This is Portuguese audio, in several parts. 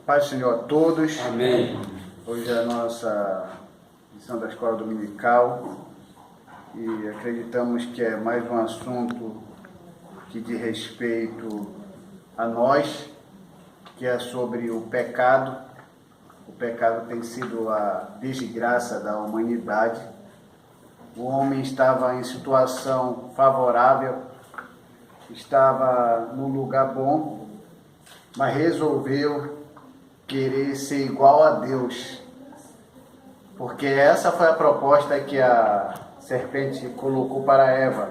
Paz do Senhor a todos. Amém. Hoje é a nossa lição da Escola Dominical e acreditamos que é mais um assunto que diz respeito a nós, que é sobre o pecado. O pecado tem sido a desgraça da humanidade. O homem estava em situação favorável, estava num lugar bom, mas resolveu querer ser igual a Deus, porque essa foi a proposta que a serpente colocou para Eva.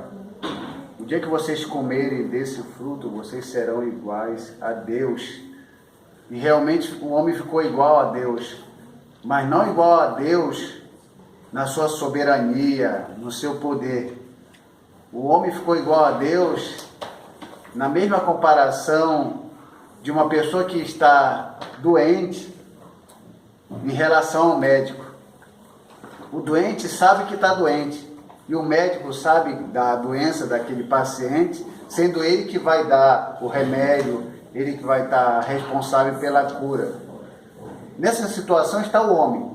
O dia que vocês comerem desse fruto, vocês serão iguais a Deus. E realmente o homem ficou igual a Deus, mas não igual a Deus na sua soberania, no seu poder. O homem ficou igual a Deus na mesma comparação de uma pessoa que está doente em relação ao médico. O doente sabe que está doente e o médico sabe da doença daquele paciente, sendo ele que vai dar o remédio, ele que vai estar responsável pela cura. Nessa situação está o homem.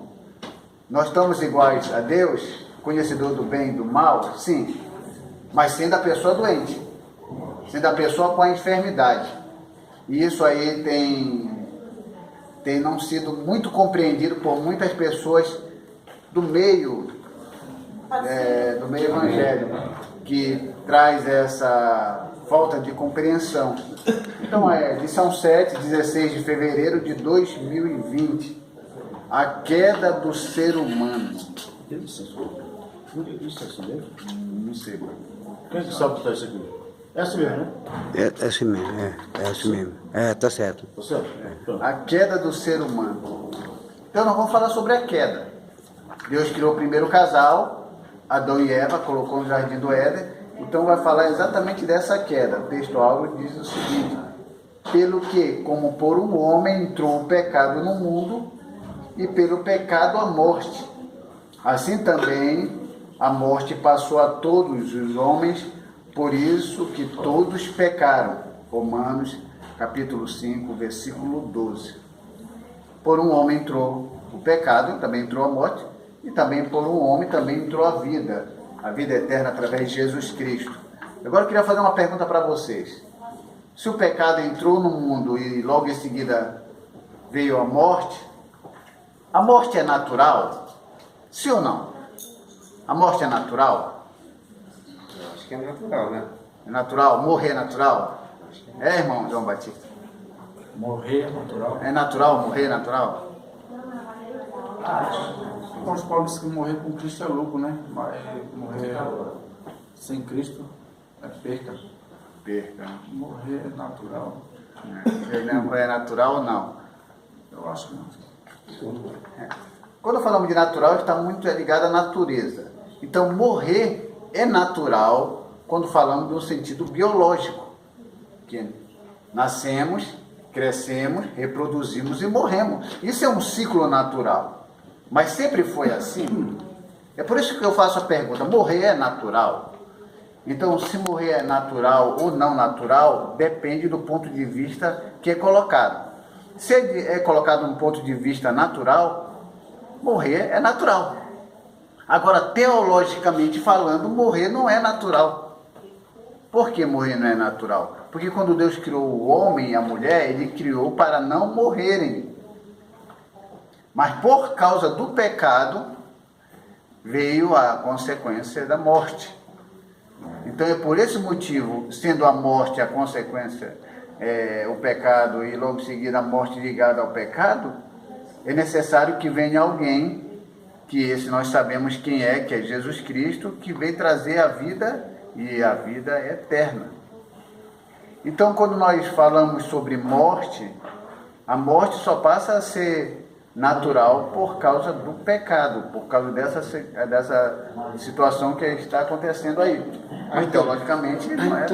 Nós estamos iguais a Deus, conhecedor do bem e do mal? Sim, mas sendo a pessoa doente, sendo a pessoa com a enfermidade. E isso aí tem não sido muito compreendido por muitas pessoas do meio evangélico, que traz essa falta de compreensão. Então, lição 7, 16 de fevereiro de 2020, a queda do ser humano. Não sei. Quem que sabe que está isso aqui? É assim mesmo, né? É assim mesmo, é assim mesmo. Tá certo. Tá certo? A queda do ser humano. Então nós vamos falar sobre a queda. Deus criou o primeiro casal, Adão e Eva, colocou no jardim do Éden. Então vai falar exatamente dessa queda. O texto áureo diz o seguinte: pelo que, como por um homem entrou o pecado no mundo, e pelo pecado a morte, assim também a morte passou a todos os homens, por isso que todos pecaram. Romanos capítulo 5, versículo 12. Por um homem entrou o pecado, também entrou a morte, e também por um homem também entrou a vida eterna através de Jesus Cristo. Agora eu queria fazer uma pergunta para vocês. Se o pecado entrou no mundo e logo em seguida veio a morte é natural? Sim ou não? A morte é natural? Eu acho que é natural, né? É natural? Morrer é natural? É, irmão João Batista? Morrer é natural. É natural? Morrer é natural? Os Paulo diz que morrer com Cristo é lucro, né? Mas morrer sem Cristo é perca. Perca. Morrer é natural. Morrer é natural ou não? Eu acho que não. Quando falamos de natural, está muito ligado à natureza. Então, morrer é natural quando falamos no sentido biológico. Que nascemos, crescemos, reproduzimos e morremos. Isso é um ciclo natural. Mas sempre foi assim? É por isso que eu faço a pergunta: morrer é natural? Então, se morrer é natural ou não natural, depende do ponto de vista que é colocado. Se é colocado num ponto de vista natural, morrer é natural. Agora, teologicamente falando, morrer não é natural. Por que morrer não é natural? Porque quando Deus criou o homem e a mulher, Ele criou para não morrerem. Mas por causa do pecado, veio a consequência da morte. Então é por esse motivo, sendo a morte a consequência, o pecado, e logo em seguida a morte ligada ao pecado, é necessário que venha alguém, que esse nós sabemos quem é, que é Jesus Cristo, que vem trazer a vida e a vida eterna. Então, quando nós falamos sobre morte, a morte só passa a ser natural por causa do pecado, por causa dessa situação que está acontecendo aí. Mas teologicamente não é.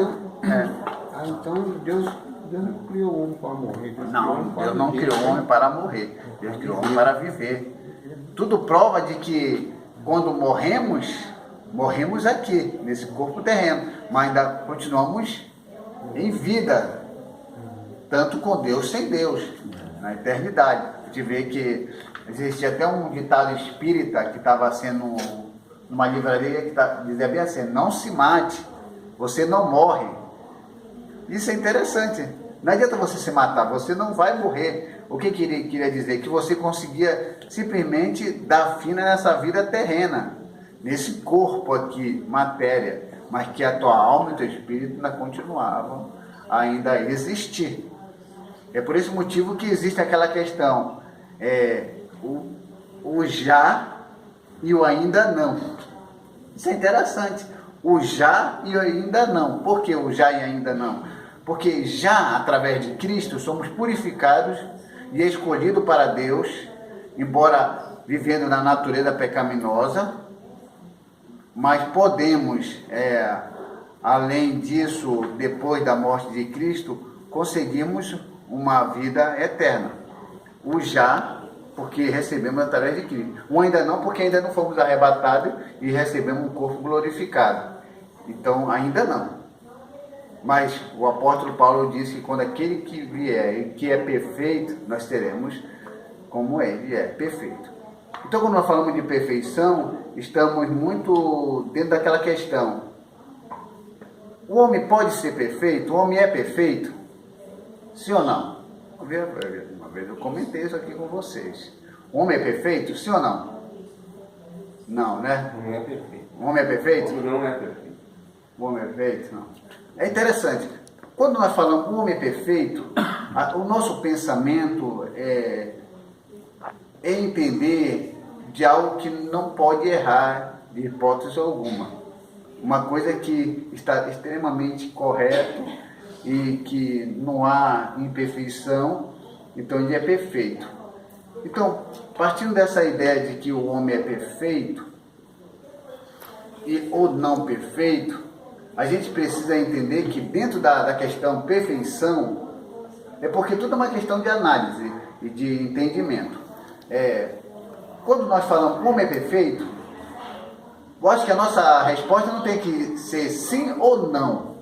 Então Deus não criou o homem para morrer. Não, Deus não criou o homem para morrer. Deus criou o homem para viver. Tudo prova de que quando morremos aqui, nesse corpo terreno, mas ainda continuamos em vida, tanto com Deus sem Deus. na eternidade. A gente vê que existia até um ditado espírita que estava sendo numa livraria que dizia bem assim: não se mate, você não morre. Isso é interessante. Não adianta você se matar, você não vai morrer. O que queria dizer? Que você conseguia simplesmente dar fim nessa vida terrena, nesse corpo aqui, matéria, mas que a tua alma e o teu espírito ainda continuavam ainda a existir. É por esse motivo que existe aquela questão, o já e o ainda não. Isso é interessante. O já e o ainda não. Por que o já e ainda não? Porque já, através de Cristo, somos purificados e escolhidos para Deus, embora vivendo na natureza pecaminosa, mas podemos, além disso, depois da morte de Cristo, conseguimos uma vida eterna. O já, porque recebemos através de Cristo. O ainda não, porque ainda não fomos arrebatados e recebemos um corpo glorificado. Então, ainda não. Mas o apóstolo Paulo disse que quando aquele que vier e que é perfeito, nós teremos como ele é perfeito. Então, quando nós falamos de perfeição, estamos muito dentro daquela questão. O homem pode ser perfeito? O homem é perfeito? Sim ou não? Uma vez eu comentei isso aqui com vocês. O homem é perfeito? Sim ou não? Não, né? Não é perfeito. O homem é perfeito? Não é perfeito. O homem é perfeito? Não. É interessante. Quando nós falamos o homem é perfeito, o nosso pensamento é entender de algo que não pode errar de hipótese alguma. Uma coisa que está extremamente correta e que não há imperfeição, então ele é perfeito. Então, partindo dessa ideia de que o homem é perfeito ou não perfeito, a gente precisa entender que dentro da questão perfeição, é porque tudo é uma questão de análise e de entendimento. Quando nós falamos como é perfeito, eu acho que a nossa resposta não tem que ser sim ou não.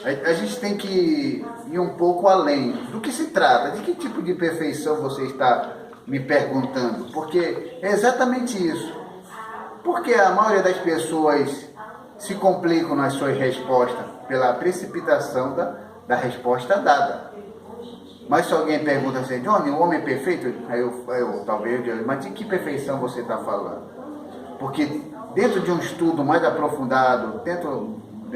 A gente tem que ir um pouco além. Do que se trata? De que tipo de perfeição você está me perguntando? Porque é exatamente isso. Porque a maioria das pessoas se complicam nas suas respostas pela precipitação da resposta dada. Mas se alguém pergunta assim: Johnny, o homem é perfeito? Aí eu talvez diga: mas de que perfeição você está falando? Porque dentro de um estudo mais aprofundado,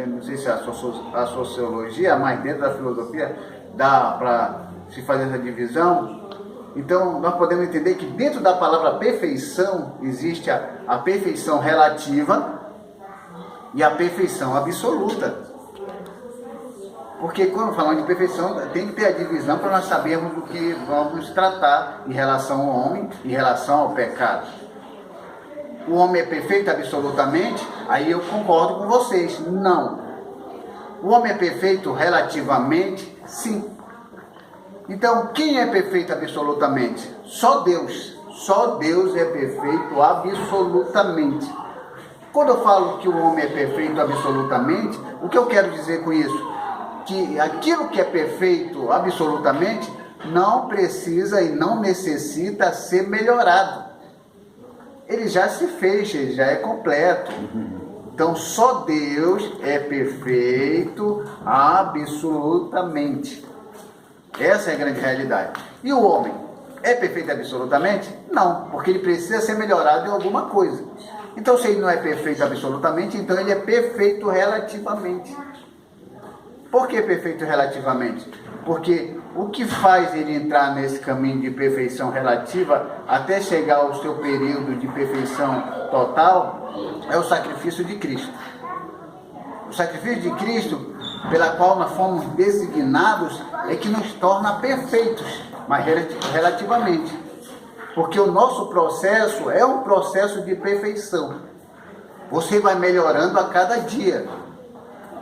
não sei se é a sociologia, mas dentro da filosofia, dá para se fazer essa divisão. Então, nós podemos entender que dentro da palavra perfeição, existe a perfeição relativa e a perfeição absoluta. Porque quando falamos de perfeição, tem que ter a divisão para nós sabermos do que vamos tratar em relação ao homem, em relação ao pecado. O homem é perfeito absolutamente? Aí eu concordo com vocês. Não. O homem é perfeito relativamente? Sim. Então, quem é perfeito absolutamente? Só Deus. Só Deus é perfeito absolutamente. Quando eu falo que o homem é perfeito absolutamente, o que eu quero dizer com isso? Que aquilo que é perfeito absolutamente não precisa e não necessita ser melhorado. Ele já se fez, ele já é completo. Então, só Deus é perfeito absolutamente. Essa é a grande realidade. E o homem é perfeito absolutamente? Não, porque ele precisa ser melhorado em alguma coisa. Então, se ele não é perfeito absolutamente, então ele é perfeito relativamente. Por que perfeito relativamente? Porque o que faz ele entrar nesse caminho de perfeição relativa até chegar ao seu período de perfeição total é o sacrifício de Cristo. O sacrifício de Cristo, pela qual nós fomos designados, é que nos torna perfeitos, mas relativamente. Porque o nosso processo é um processo de perfeição. Você vai melhorando a cada dia.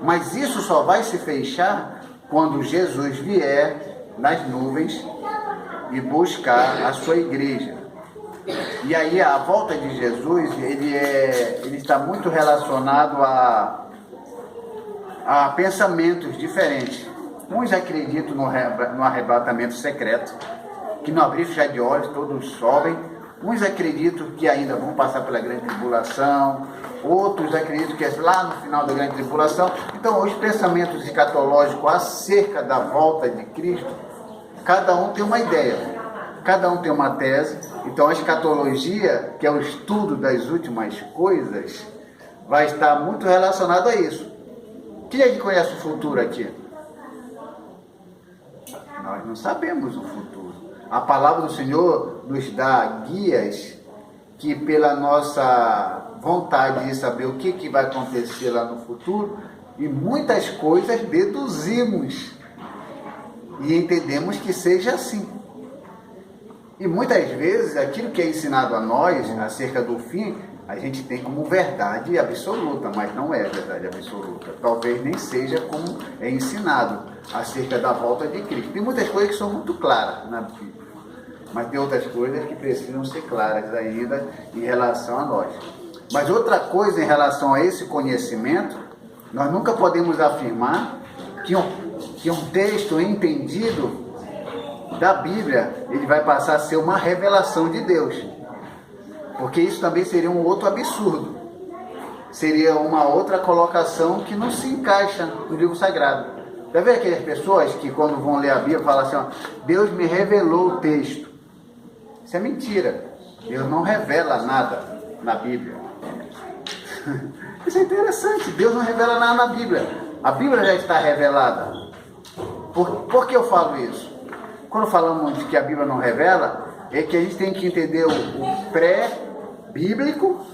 Mas isso só vai se fechar quando Jesus vier nas nuvens e buscar a sua igreja. E aí a volta de Jesus, ele está muito relacionado a pensamentos diferentes. Uns acreditam no arrebatamento secreto, que no abrir e fechar de olhos todos sobem. Uns acreditam que ainda vão passar pela grande tribulação, outros acreditam que é lá no final da grande tribulação. Então, os pensamentos escatológicos acerca da volta de Cristo, cada um tem uma ideia, cada um tem uma tese. Então, a escatologia, que é o estudo das últimas coisas, vai estar muito relacionado a isso. Quem é que conhece o futuro aqui? Nós não sabemos o futuro. A palavra do Senhor nos dá guias que, pela nossa vontade de saber o que vai acontecer lá no futuro, e muitas coisas deduzimos e entendemos que seja assim. E muitas vezes aquilo que é ensinado a nós acerca do fim, a gente tem como verdade absoluta, mas não é verdade absoluta. Talvez nem seja como é ensinado acerca da volta de Cristo. Tem muitas coisas que são muito claras na Bíblia, mas tem outras coisas que precisam ser claras ainda em relação a nós. Mas outra coisa em relação a esse conhecimento, nós nunca podemos afirmar que um texto entendido da Bíblia, ele vai passar a ser uma revelação de Deus. Porque isso também seria um outro absurdo. Seria uma outra colocação que não se encaixa no livro sagrado. Já vê aquelas pessoas que quando vão ler a Bíblia falam assim, ó, Deus me revelou o texto. Isso é mentira. Deus não revela nada na Bíblia. Isso é interessante. Deus não revela nada na Bíblia. A Bíblia já está revelada. Por que eu falo isso? Quando falamos de que a Bíblia não revela, é que a gente tem que entender o pré-bíblico